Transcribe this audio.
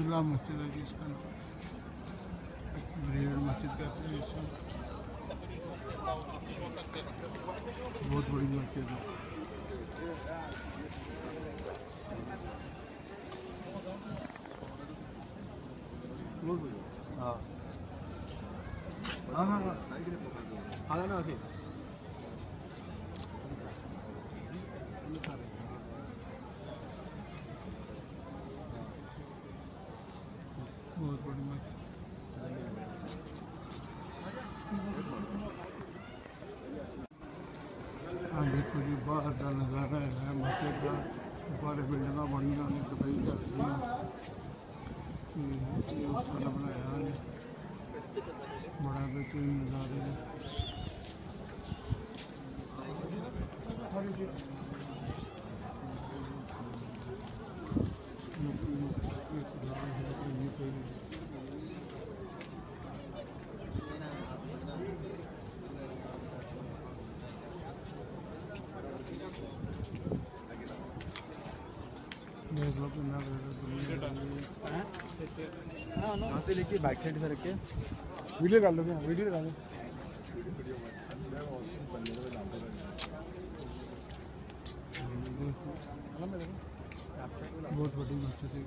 ईदगाह मस्जिद है जिसका नाम ब्रिगेड मस्जिद कहते हैं इसे। बहुत बड़ी मस्जिद है। हाँ हाँ हाँ हाँ ना अभी बहुत बड़ी मस्जिद। हाँ देखो जी बाहर का नज़ारा है मस्जिद का। ऊपर बिल्डिंग बनिया ने दुबई कर उसका बनाया बड़ा बेहतरीन नज़ारे है। लेके बैक साइड से रख के वीडियो डाल लो क्या वीडियो डालो। बहुत बड़ी मस्जिद है।